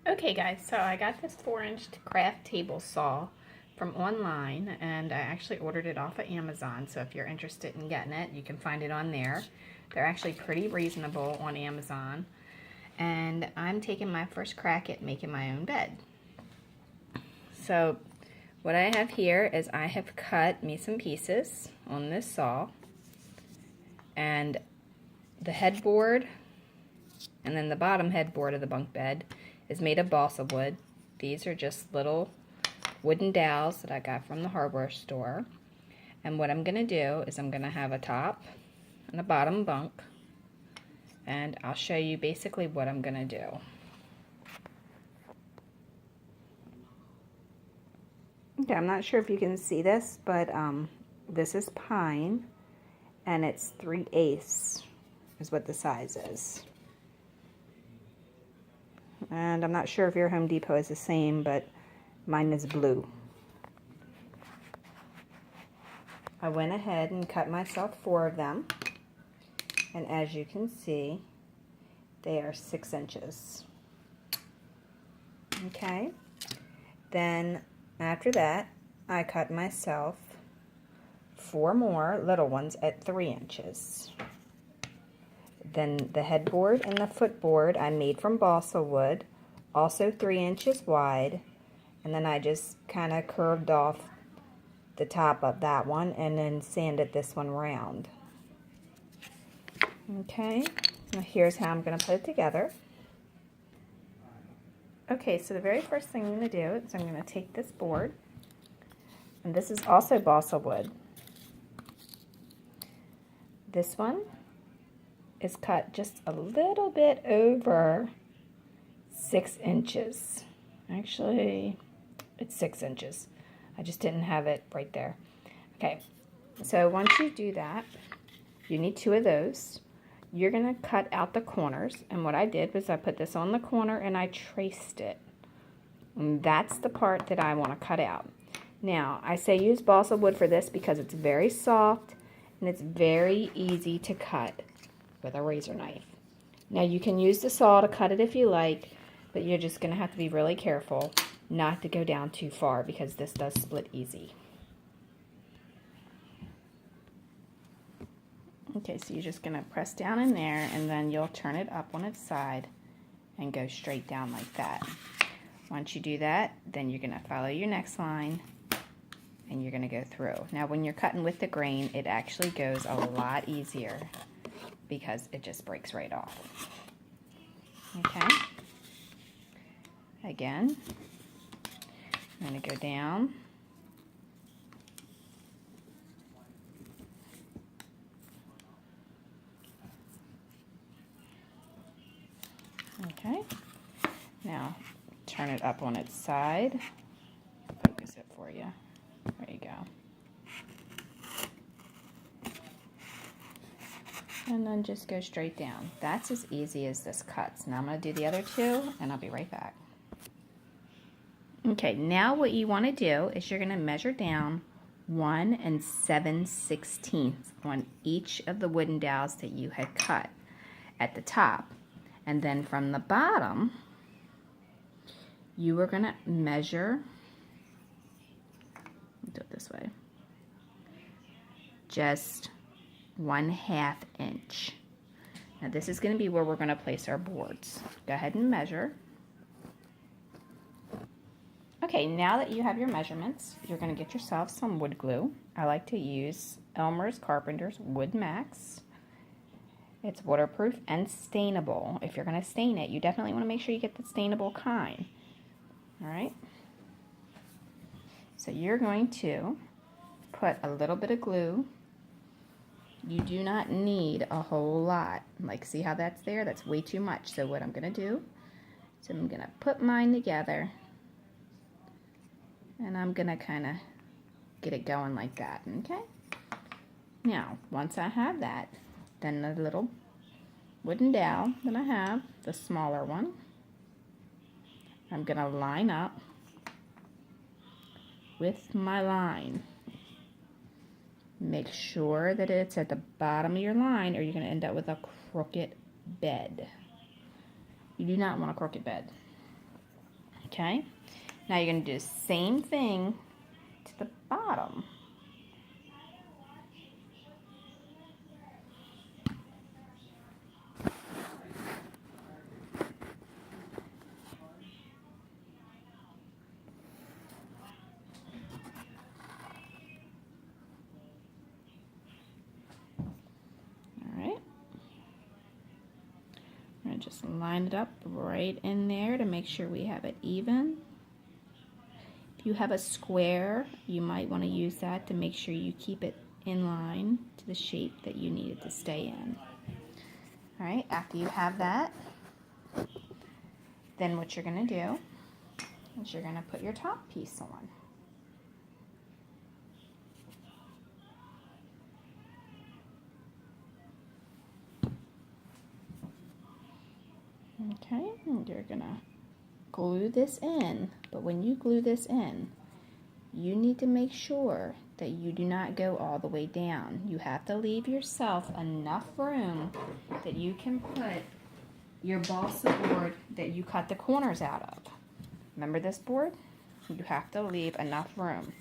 Okay guys, so I got this 4-inch craft table saw from online, and I actually ordered it off of Amazon, so if you're interested in getting it, you can find it on there. They're actually pretty reasonable on Amazon, and I'm taking my first crack at making my own bed. So what I have here is I have cut me some pieces on this saw, and the headboard and then the bottom headboard of the bunk bed is made of balsa wood. These are just little wooden dowels that I got from the hardware store. And what I'm going to do is I'm going to have a top and a bottom bunk, and I'll show you basically what I'm going to do. Okay, I'm not sure if you can see this, but this is pine, and it's 3/8 is what the size is. And I'm not sure if your Home Depot is the same, but mine is blue. I went ahead and cut myself 4 of them, and as you can see, they are 6 inches. Okay, then after that, I cut myself 4 more little ones at 3 inches. Then the headboard and the footboard I made from balsa wood, also 3 inches wide, and then I just kind of curved off the top of that one and then sanded this one round. Okay, now here's how I'm going to put it together. Okay, so the very first thing I'm going to do is I'm going to take this board, and this is also balsa wood. This one is cut just a little bit over 6 inches. Actually, it's 6 inches. I just didn't have it right there. Okay, so once you do that, you need 2 of those. You're going to cut out the corners, and what I did was I put this on the corner and I traced it. And that's the part that I want to cut out. Now, I say use balsa wood for this because it's very soft and it's very easy to cut with a razor knife. Now you can use the saw to cut it if you like, but you're just going to have to be really careful not to go down too far because this does split easy. Okay, so you're just going to press down in there, and then you'll turn it up on its side and go straight down like that. Once you do that, then you're going to follow your next line and you're going to go through. Now when you're cutting with the grain, it actually goes a lot easier because it just breaks right off. Okay, again, I'm going to go down. Okay, now turn it up on its side. Focus it for you. There you go. And then just go straight down. That's as easy as this cuts. Now I'm going to do the other 2, and I'll be right back. Okay, now what you want to do is you're going to measure down 1 7/16 on each of the wooden dowels that you had cut at the top. And then from the bottom, you are going to measure, do it this way, just 1/2 inch. Now this is going to be where we're going to place our boards. Go ahead and measure. Okay, now that you have your measurements, you're going to get yourself some wood glue. I like to use Elmer's Carpenter's Wood Max. It's waterproof and stainable. If you're going to stain it, you definitely want to make sure you get the stainable kind. Alright? So you're going to put a little bit of glue. You do not need a whole lot. Like, see how that's there? That's way too much. So what I'm going to do is I'm going to put mine together, and I'm going to kind of get it going like that, okay? Now, once I have that, then the little wooden dowel that I have, the smaller one, I'm going to line up with my line. Make sure that it's at the bottom of your line, or you're going to end up with a crooked bed. You do not want a crooked bed. Okay, now you're going to do the same thing to the bottom. Just line it up right in there to make sure we have it even. If you have a square, you might want to use that to make sure you keep it in line to the shape that you need it to stay in. All right, after you have that, then what you're going to do is you're going to put your top piece on. Okay, and you're gonna glue this in, but when you glue this in, you need to make sure that you do not go all the way down. You have to leave yourself enough room that you can put your balsa board that you cut the corners out of. Remember this board? You have to leave enough room.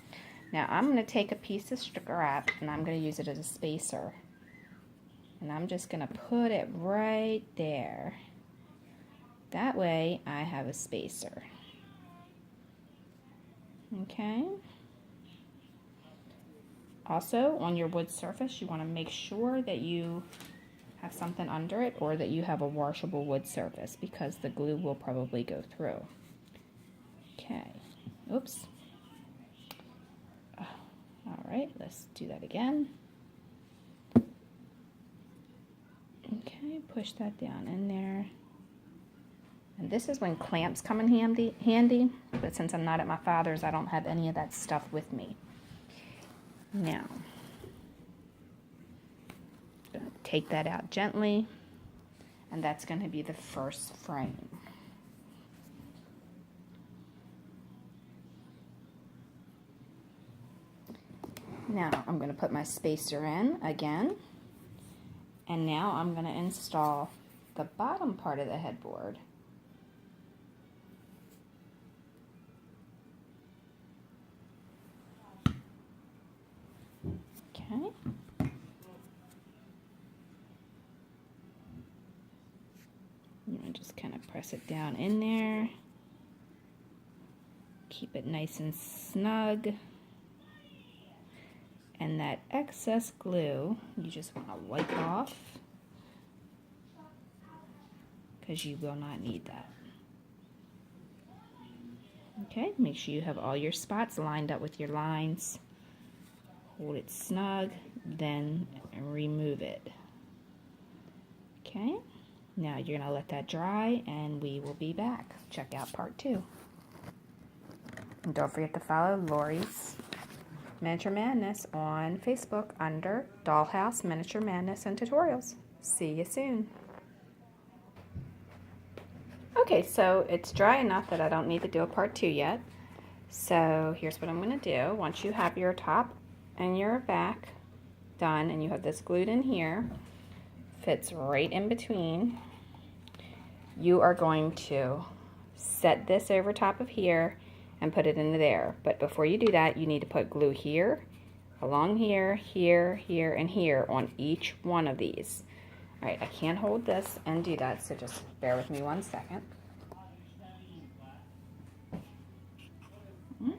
Now I'm gonna take a piece of scrap and I'm gonna use it as a spacer. And I'm just gonna put it right there. That way I have a spacer. Okay. Also, on your wood surface, you want to make sure that you have something under it or that you have a washable wood surface because the glue will probably go through. Okay. Oops. All right, let's do that again. Okay, push that down in there. And this is when clamps come in handy, but since I'm not at my father's, I don't have any of that stuff with me. Now, take that out gently, and that's going to be the first frame. Now, I'm going to put my spacer in again, and now I'm going to install the bottom part of the headboard. Okay. And just kind of press it down in there. Keep it nice and snug. And that excess glue, you just want to wipe off because you will not need that. Okay, make sure you have all your spots lined up with your lines. Hold it snug, then remove it. Okay, now you're going to let that dry and we will be back. Check out part 2. And don't forget to follow Lori's Miniature Madness on Facebook under Dollhouse Miniature Madness and Tutorials. See you soon. Okay, so it's dry enough that I don't need to do a part 2 yet. So here's what I'm going to do. Once you have your top and your back done and you have this glued in here, fits right in between, you are going to set this over top of here and put it into there. But before you do that, you need to put glue here, along here, here, here, and here on each one of these. All right, I can't hold this and do that, so just bear with me 1 second.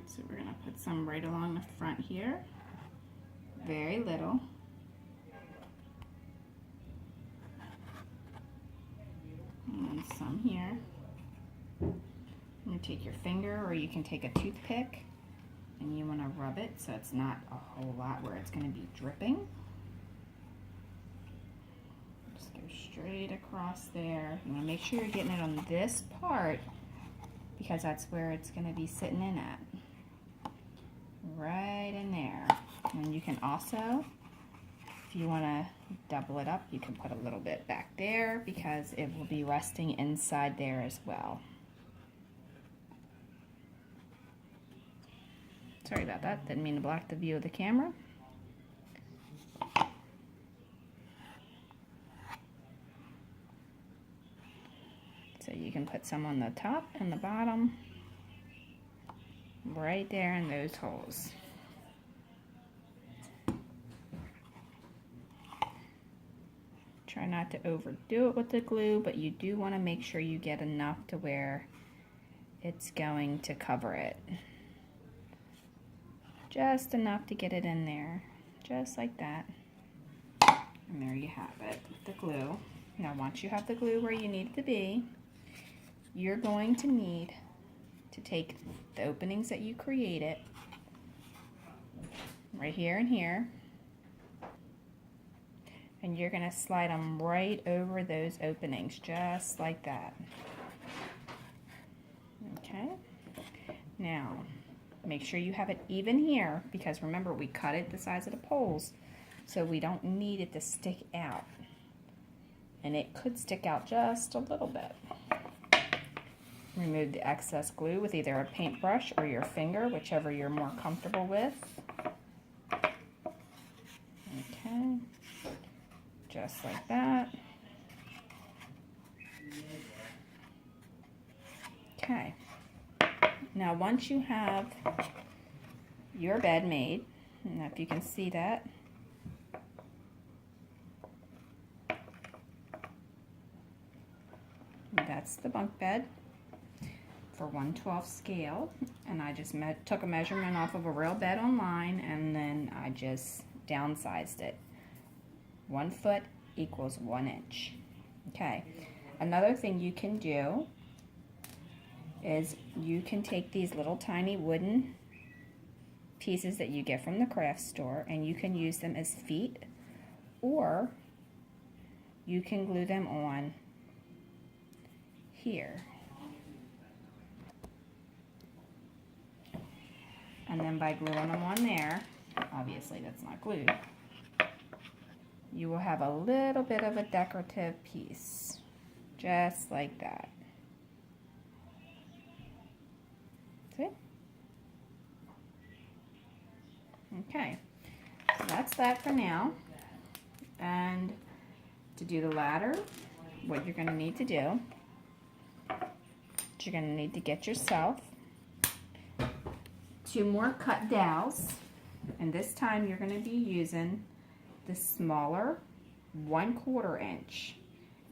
So we're going to put some right along the front here. Very little. And some here. I'm going to take your finger, or you can take a toothpick, and you want to rub it so it's not a whole lot where it's going to be dripping. Just go straight across there. You want to make sure you're getting it on this part because that's where it's going to be sitting in at. Right in there. And you can also, if you want to double it up, you can put a little bit back there because it will be resting inside there as well. Sorry about that, didn't mean to block the view of the camera. So you can put some on the top and the bottom. right there in those holes. Try not to overdo it with the glue, but you do want to make sure you get enough to where it's going to cover it. Just enough to get it in there, just like that. And there you have it, the glue. Now once you have the glue where you need it to be, you're going to need to take the openings that you created, right here and here, and you're going to slide them right over those openings, just like that. Okay, now make sure you have it even here, because remember we cut it the size of the poles, so we don't need it to stick out, and it could stick out just a little bit. Remove the excess glue with either a paintbrush or your finger, whichever you're more comfortable with. Okay, just like that. Okay, now once you have your bed made, and if you can see that, that's the bunk bed for 1/12 scale, and I just took a measurement off of a real bed online, and then I just downsized it. 1 foot equals 1 inch. Okay, another thing you can do is you can take these little tiny wooden pieces that you get from the craft store, and you can use them as feet, or you can glue them on here. And then by gluing them on there, obviously that's not glued, you will have a little bit of a decorative piece, just like that. See? Okay, so that's that for now. And to do the ladder, what you're going to need to do is you're going to need to get yourself 2 more cut dowels, and this time you're going to be using the smaller 1/4 inch.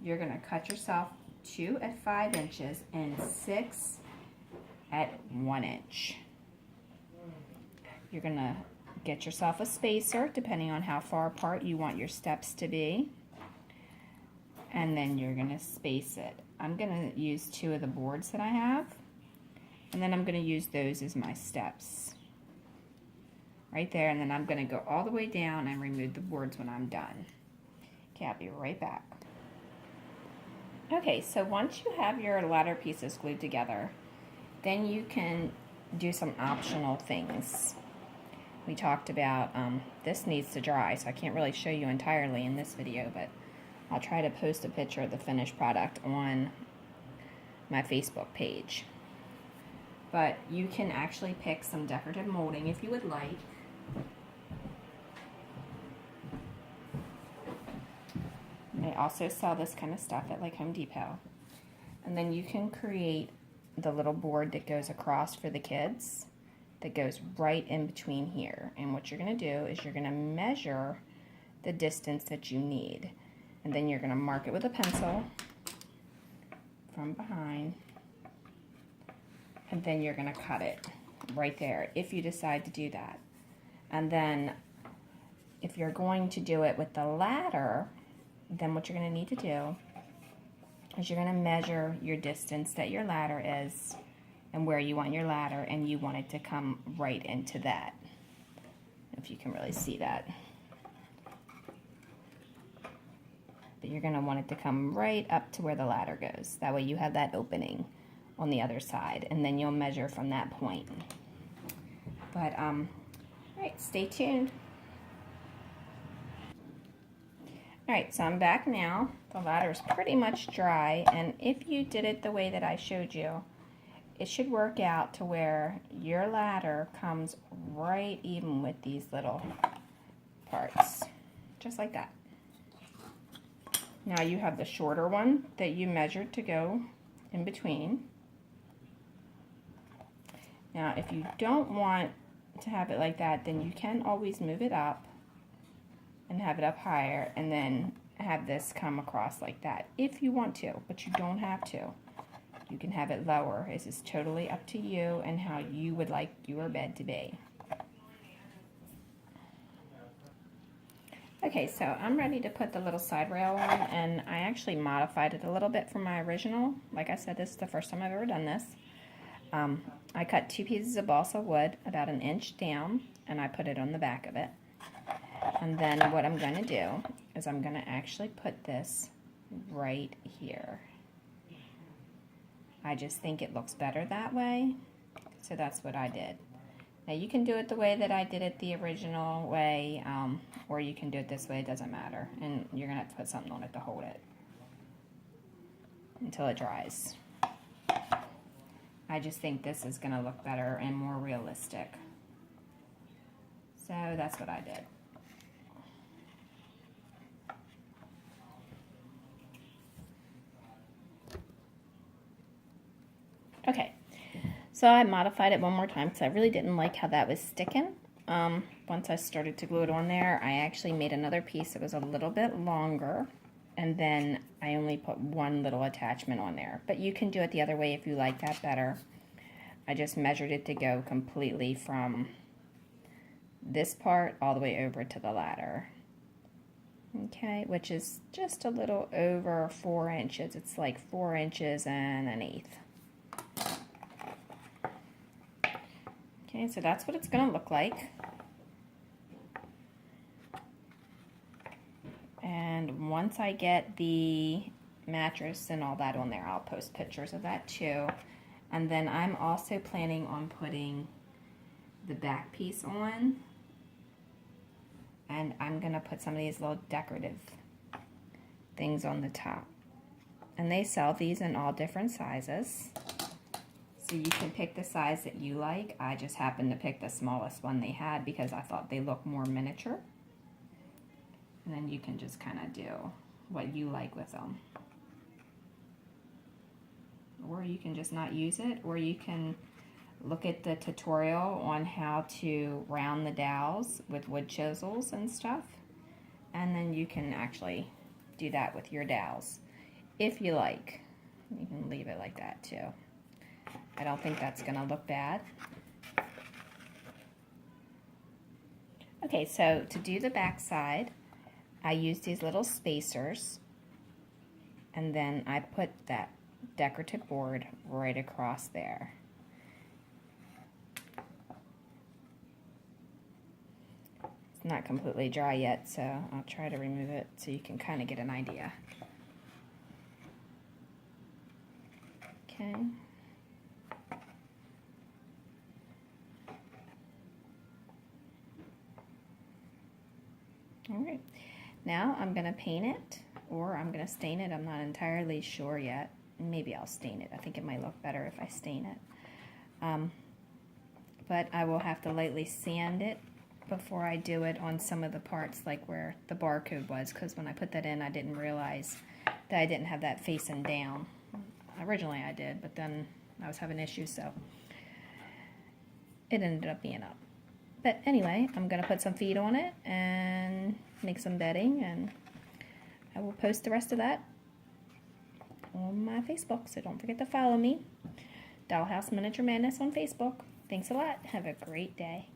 You're going to cut yourself 2 at 5 inches and 6 at 1 inch. You're going to get yourself a spacer depending on how far apart you want your steps to be, and then you're going to space it. I'm going to use 2 of the boards that I have, and then I'm going to use those as my steps right there, and then I'm going to go all the way down and remove the boards when I'm done. Okay, I'll be right back. Okay, so once you have your ladder pieces glued together, then you can do some optional things. We talked about this needs to dry, so I can't really show you entirely in this video, but I'll try to post a picture of the finished product on my Facebook page. But you can actually pick some decorative molding if you would like. They also sell this kind of stuff at like Home Depot. And then you can create the little board that goes across for the kids, that goes right in between here. And what you're going to do is you're going to measure the distance that you need. And then you're going to mark it with a pencil from behind. And then you're going to cut it right there if you decide to do that. And then if you're going to do it with the ladder, then what you're going to need to do is you're going to measure your distance that your ladder is and where you want your ladder, and you want it to come right into that. If you can really see that. But you're going to want it to come right up to where the ladder goes. That way you have that opening on the other side, and then you'll measure from that point. But all right, stay tuned. All right, so I'm back now. The ladder's pretty much dry, and if you did it the way that I showed you, it should work out to where your ladder comes right even with these little parts, just like that. Now you have the shorter one that you measured to go in between. Now, if you don't want to have it like that, then you can always move it up and have it up higher, and then have this come across like that if you want to, but you don't have to. You can have it lower. This is totally up to you and how you would like your bed to be. Okay, so I'm ready to put the little side rail on, and I actually modified it a little bit from my original. Like I said, this is the first time I've ever done this. I cut 2 pieces of balsa wood about 1 inch down, and I put it on the back of it. And then what I'm going to do is I'm going to actually put this right here. I just think it looks better that way, so that's what I did. Now you can do it the way that I did it the original way, or you can do it this way, it doesn't matter. And you're going to have to put something on it to hold it until it dries. I just think this is going to look better and more realistic. So that's what I did. Okay, so I modified it one more time because I really didn't like how that was sticking. Once I started to glue it on there, I actually made another piece that was a little bit longer, and then I only put one little attachment on there. But you can do it the other way if you like that better. I just measured it to go completely from this part all the way over to the ladder. Okay, which is just a little over 4 inches. It's like 4 inches and 1/8. Okay, so that's what it's going to look like. And once I get the mattress and all that on there, I'll post pictures of that too. And then I'm also planning on putting the back piece on. And I'm going to put some of these little decorative things on the top. And they sell these in all different sizes. So you can pick the size that you like. I just happened to pick the smallest one they had because I thought they looked more miniature. And then you can just kind of do what you like with them. Or you can just not use it, or you can look at the tutorial on how to round the dowels with wood chisels and stuff. And then you can actually do that with your dowels if you like. You can leave it like that too. I don't think that's going to look bad. Okay, so to do the back side, I used these little spacers, and then I put that decorative board right across there. It's not completely dry yet, so I'll try to remove it so you can kind of get an idea. Okay. Alright, now I'm going to paint it, or I'm going to stain it. I'm not entirely sure yet. Maybe I'll stain it. I think it might look better if I stain it. But I will have to lightly sand it before I do it on some of the parts, like where the barcode was, because when I put that in, I didn't realize that I didn't have that facing down. Originally I did, but then I was having issues, so it ended up being up. But anyway, I'm going to put some feet on it and make some bedding, and I will post the rest of that on my Facebook, so don't forget to follow me. Dollhouse Miniature Madness on Facebook. Thanks a lot. Have a great day.